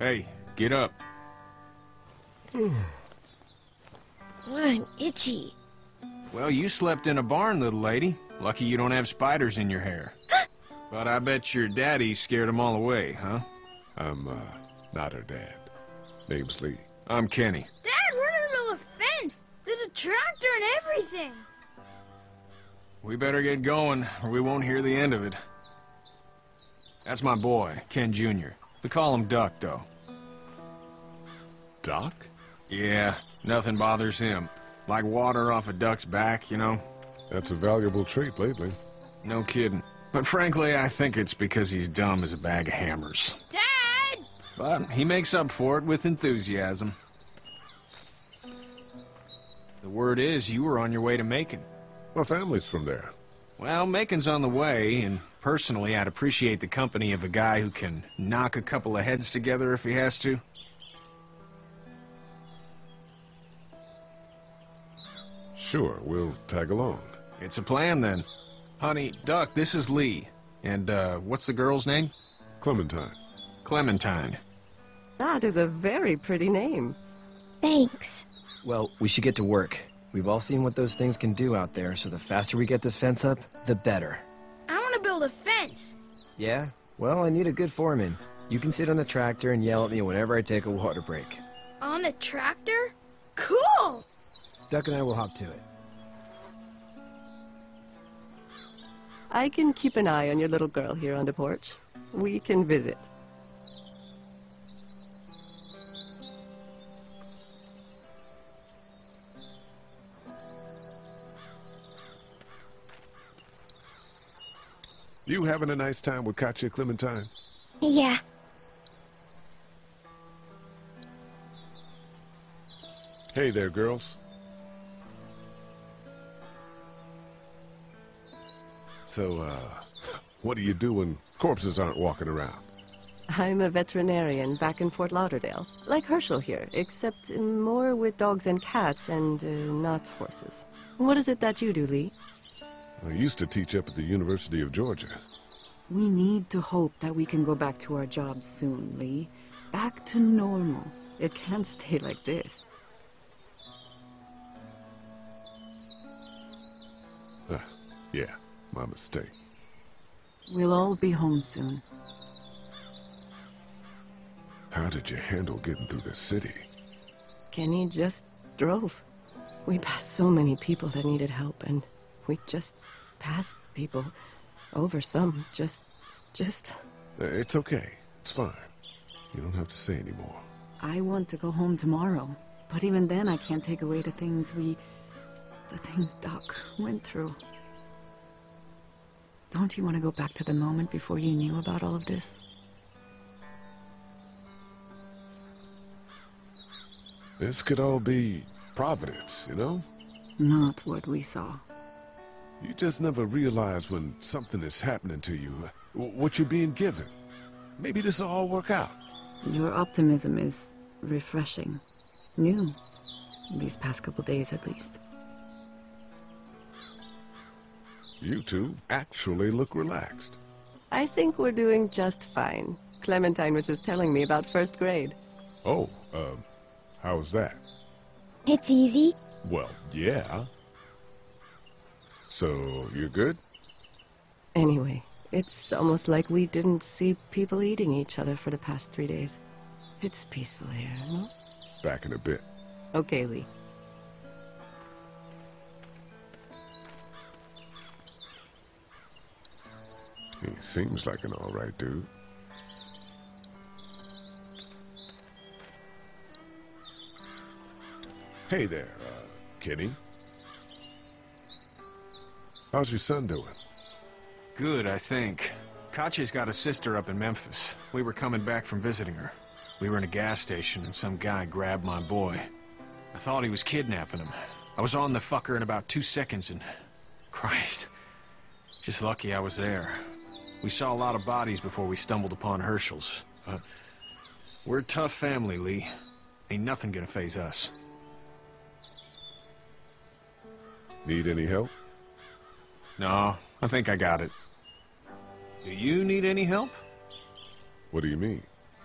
Hey, get up. I'm itchy. Well, you slept in a barn, little lady. Lucky you don't have spiders in your hair. But I bet your daddy scared them all away, huh? I'm, not her dad. Name's Lee. I'm Kenny. Dad, we're in the middle of a fence. There's a tractor and everything. We better get going, or we won't hear the end of it. That's my boy, Ken Jr. We call him Duck, though. Doc? Yeah, nothing bothers him. Like water off a duck's back, you know? That's a valuable trait lately. No kidding. But frankly, I think it's because he's dumb as a bag of hammers. Dad! But he makes up for it with enthusiasm. The word is you were on your way to Macon. My family's from there. Well, Macon's on the way, and personally, I'd appreciate the company of a guy who can knock a couple of heads together if he has to. Sure, we'll tag along. It's a plan, then. Honey, Duck, this is Lee. And, what's the girl's name? Clementine. Clementine. That is a very pretty name. Thanks. Well, we should get to work. We've all seen what those things can do out there, so the faster we get this fence up, the better. I want to build a fence. Yeah? Well, I need a good foreman. You can sit on the tractor and yell at me whenever I take a water break. On the tractor? Cool! Duck and I will hop to it. I can keep an eye on your little girl here on the porch. We can visit. You having a nice time with Katya, Clementine? Yeah. Hey there, girls. So, what do you do when corpses aren't walking around? I'm a veterinarian back in Fort Lauderdale, like Herschel here, except more with dogs and cats and not horses. What is it that you do, Lee? I used to teach up at the University of Georgia. We need to hope that we can go back to our jobs soon, Lee. Back to normal. It can't stay like this. Yeah, my mistake. We'll all be home soon. How did you handle getting through the city? Kenny just drove. We passed so many people that needed help, and we just passed people over some. Just... It's okay. It's fine. You don't have to say anymore. I want to go home tomorrow. But even then, I can't take away the things Doc went through. Don't you want to go back to the moment before you knew about all of this? This could all be Providence, you know? Not what we saw. You just never realize when something is happening to you, what you're being given. Maybe this will all work out. Your optimism is refreshing. New. These past couple days, at least. You two actually look relaxed. I think we're doing just fine. Clementine was just telling me about first grade. Oh, how's that? It's easy. Well, yeah. So, you're good? Anyway, it's almost like we didn't see people eating each other for the past 3 days. It's peaceful here, no? Back in a bit. Okay, Lee. He seems like an all right dude. Hey there, Kenny. How's your son doing? Good, I think. Katya's got a sister up in Memphis. We were coming back from visiting her. We were in a gas station and some guy grabbed my boy. I thought he was kidnapping him. I was on the fucker in about 2 seconds and... Christ. Just lucky I was there. We saw a lot of bodies before we stumbled upon Herschel's. But we're a tough family, Lee. Ain't nothing gonna faze us. Need any help? No, I think I got it. Do you need any help? What do you mean?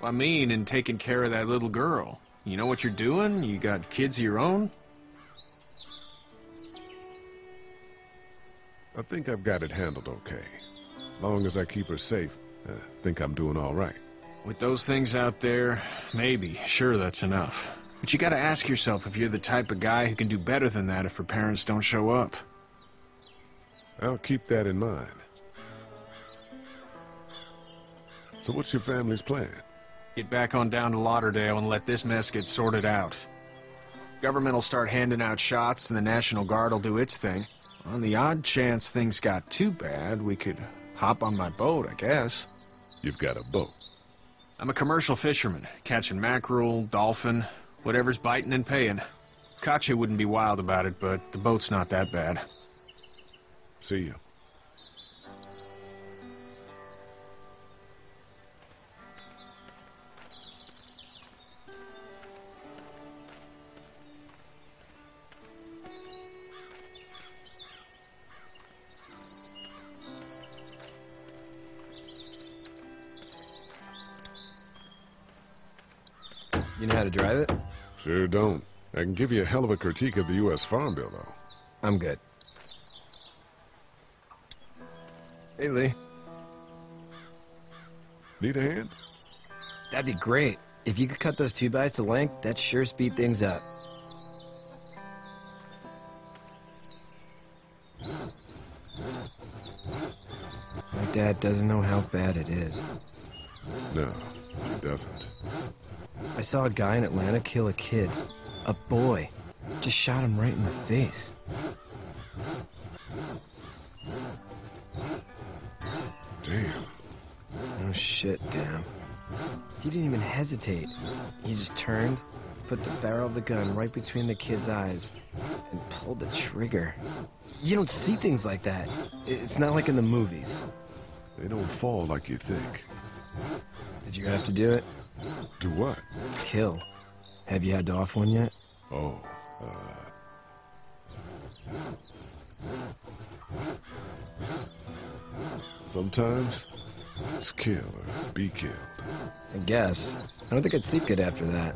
I mean, in taking care of that little girl. You know what you're doing? You got kids of your own? I think I've got it handled okay. Long as I keep her safe, I think I'm doing all right. With those things out there, maybe. Sure, that's enough. But you gotta ask yourself if you're the type of guy who can do better than that if her parents don't show up. I'll keep that in mind. So what's your family's plan? Get back on down to Lauderdale and let this mess get sorted out. Government will start handing out shots and the National Guard will do its thing. On the odd chance things got too bad, we could hop on my boat, I guess. You've got a boat. I'm a commercial fisherman, catching mackerel, dolphin, whatever's biting and paying. Katya wouldn't be wild about it, but the boat's not that bad. See you. You know how to drive it? Sure don't. I can give you a hell of a critique of the U.S. Farm Bill, though. I'm good. Hey, Lee. Need a hand? That'd be great. If you could cut those 2x to length, that'd sure speed things up. My dad doesn't know how bad it is. No, he doesn't. I saw a guy in Atlanta kill a kid. A boy. Just shot him right in the face. Damn. Oh shit, damn. He didn't even hesitate. He just turned, put the barrel of the gun right between the kid's eyes, and pulled the trigger. You don't see things like that. It's not like in the movies. They don't fall like you think. Did you have to do it? Do what? Kill. Have you had to off one yet? Oh, sometimes it's kill or be killed. I guess. I don't think I'd sleep good after that.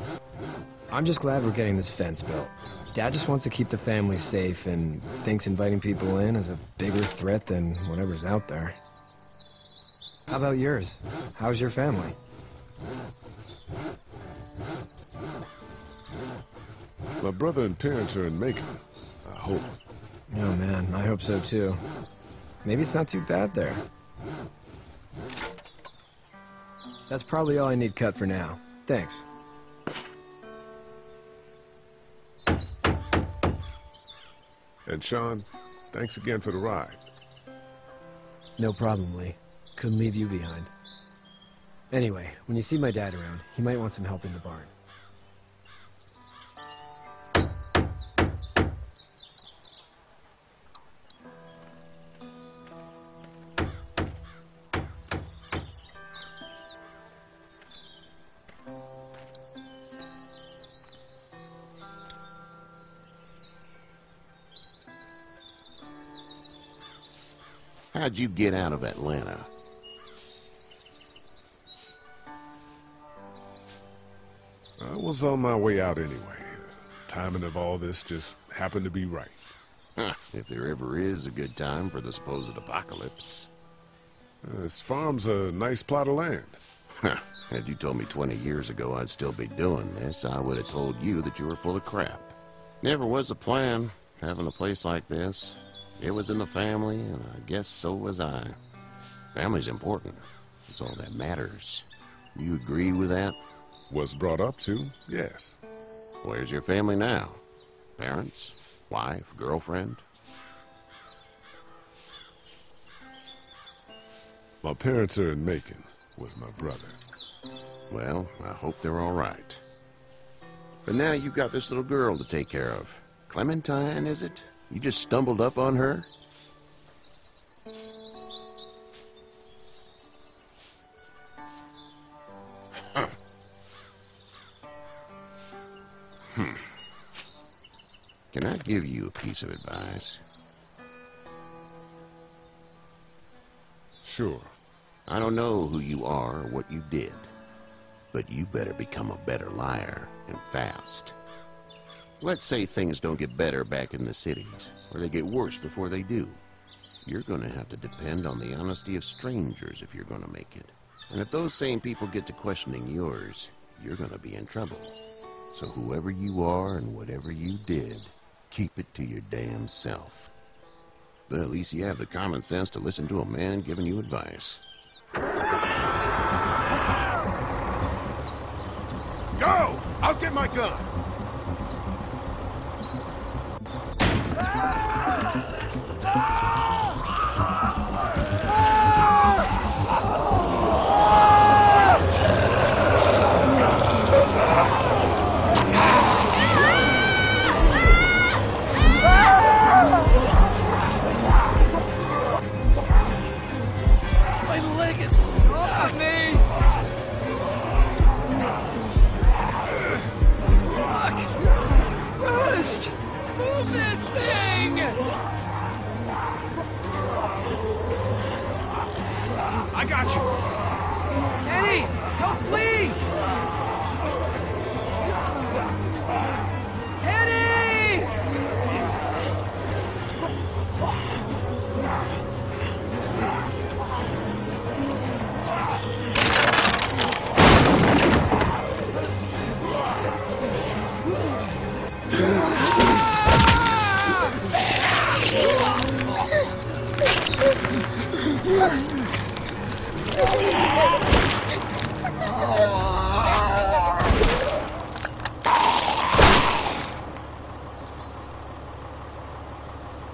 I'm just glad we're getting this fence built. Dad just wants to keep the family safe and thinks inviting people in is a bigger threat than whatever's out there. How about yours? How's your family? My brother and parents are in Macon. I hope. Oh man, I hope so too. Maybe it's not too bad there. That's probably all I need cut for now. Thanks. And Sean, thanks again for the ride. No problem, Lee. Couldn't leave you behind. Anyway, when you see my dad around, he might want some help in the barn. How'd you get out of Atlanta? I was on my way out anyway. Timing of all this just happened to be right. Huh, if there ever is a good time for the supposed apocalypse. This farm's a nice plot of land. Huh, had you told me 20 years ago I'd still be doing this, I would have told you that you were full of crap. Never was a plan, having a place like this. It was in the family, and I guess so was I. Family's important. It's all that matters. You agree with that? Was brought up to, yes. Where's your family now? Parents? Wife? Girlfriend? My parents are in Macon with my brother. Well, I hope they're all right. But now you've got this little girl to take care of. Clementine, is it? You just stumbled up on her? Huh. Can I give you a piece of advice? Sure. I don't know who you are or what you did. But you better become a better liar, and fast. Let's say things don't get better back in the cities, or they get worse before they do. You're going to have to depend on the honesty of strangers if you're going to make it. And if those same people get to questioning yours, you're going to be in trouble. So whoever you are and whatever you did, keep it to your damn self. But at least you have the common sense to listen to a man giving you advice. Go! I'll get my gun! My leg is off me! Fuck! Rust! Move this thing! I got you. Eddie! Don't flee! Eddie!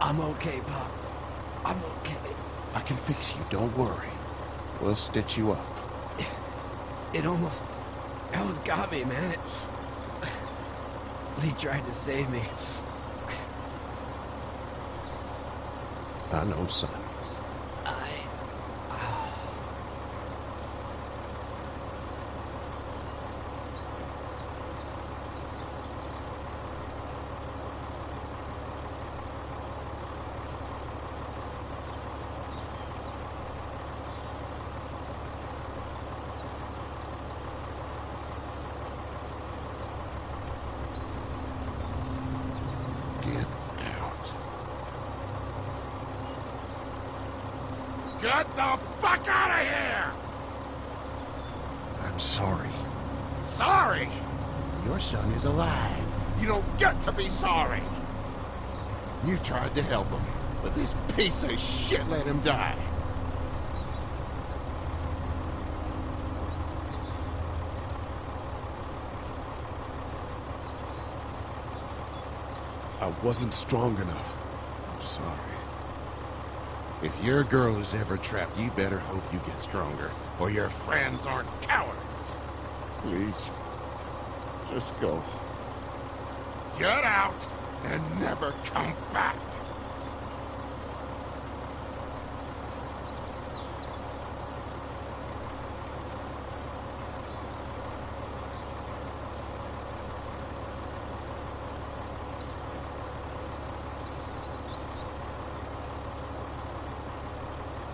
I'm okay, Pop. I'm okay. I can fix you, don't worry. We'll stitch you up. It almost got me, man. Lee tried to save me. I know, son. Get the fuck out of here! I'm sorry. Sorry? Your son is alive. You don't get to be sorry. You tried to help him, but this piece of shit let him die. I wasn't strong enough. I'm sorry. If your girl is ever trapped, you better hope you get stronger, or your friends aren't cowards. Please. Just go. Get out and never come back.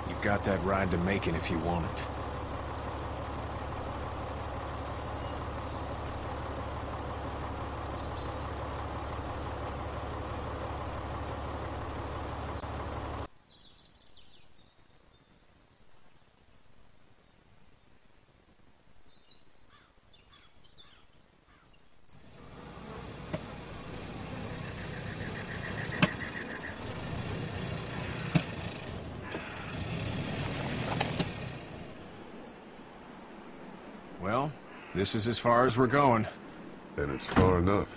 You've got that ride to Macon if you want it. Well, this is as far as we're going. And it's far enough.